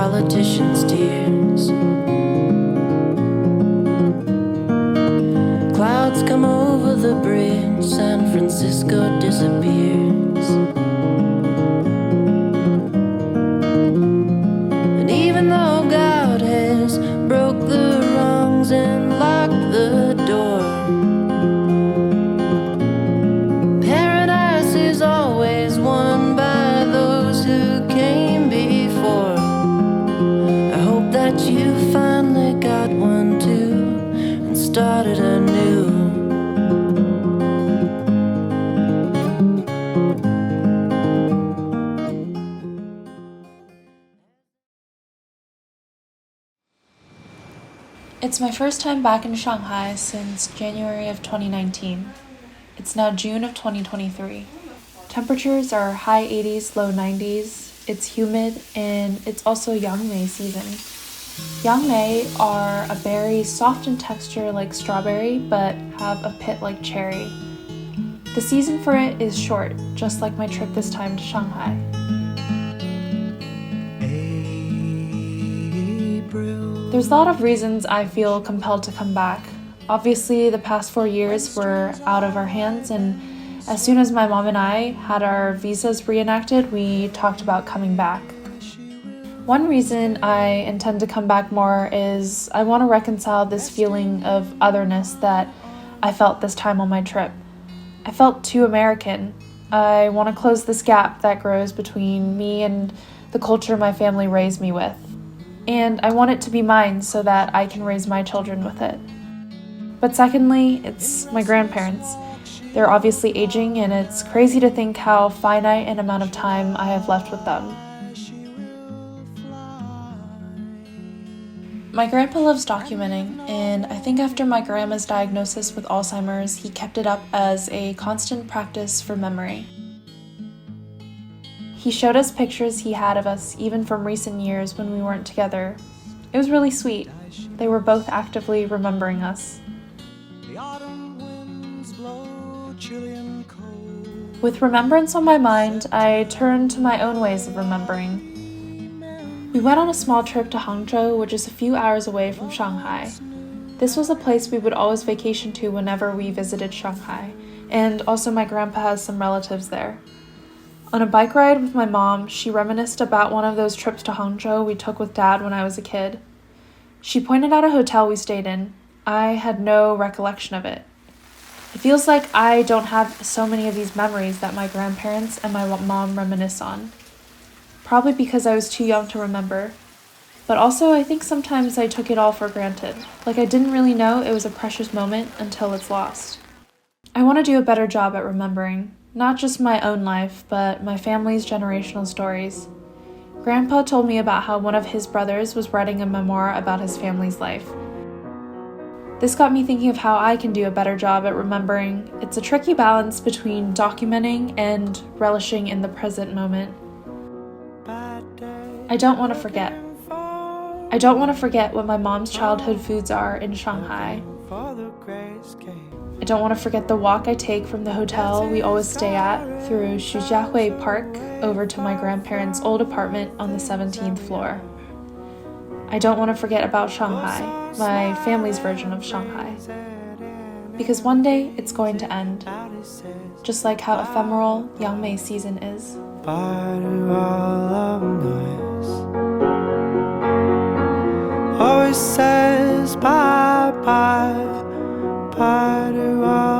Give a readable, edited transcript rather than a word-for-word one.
politicians' tears. Clouds come over the bridge, San Francisco disappears. And even though God has broke the rungs and locked the door, paradise is always won by those who came before. I hope that you finally got one too and started anew. It's my first time back in Shanghai since January of 2019. It's now June of 2023. Temperatures are high 80s, low 90s, it's humid, and it's also Yangmei season. Yangmei are a berry soft in texture like strawberry, but have a pit like cherry. The season for it is short, just like my trip this time to Shanghai. There's a lot of reasons I feel compelled to come back. Obviously, the past 4 years were out of our hands, and as soon as my mom and I had our visas reenacted, we talked about coming back. One reason I intend to come back more is I want to reconcile this feeling of otherness that I felt this time on my trip. I felt too American. I want to close this gap that grows between me and the culture my family raised me with. And I want it to be mine so that I can raise my children with it. But secondly, it's my grandparents. They're obviously aging, and it's crazy to think how finite an amount of time I have left with them. My grandpa loves documenting, and I think after my grandma's diagnosis with Alzheimer's, he kept it up as a constant practice for memory. He showed us pictures he had of us even from recent years when we weren't together. It was really sweet. They were both actively remembering us. With remembrance on my mind, I turned to my own ways of remembering. We went on a small trip to Hangzhou, which is a few hours away from Shanghai. This was a place we would always vacation to whenever we visited Shanghai, and also my grandpa has some relatives there. On a bike ride with my mom, she reminisced about one of those trips to Hangzhou we took with Dad when I was a kid. She pointed out a hotel we stayed in. I had no recollection of it. It feels like I don't have so many of these memories that my grandparents and my mom reminisce on. Probably because I was too young to remember. But also I think sometimes I took it all for granted. Like I didn't really know it was a precious moment until it's lost. I want to do a better job at remembering. Not just my own life, but my family's generational stories. Grandpa told me about how one of his brothers was writing a memoir about his family's life. This got me thinking of how I can do a better job at remembering. It's a tricky balance between documenting and relishing in the present moment. I don't want to forget. I don't want to forget what my mom's childhood foods are in Shanghai. I don't want to forget the walk I take from the hotel we always stay at through Shujiahui Park over to my grandparents' old apartment on the 17th floor. I don't want to forget about Shanghai, my family's version of Shanghai. Because one day it's going to end, just like how ephemeral Yangmei season is. Always says bye bye. Bye to all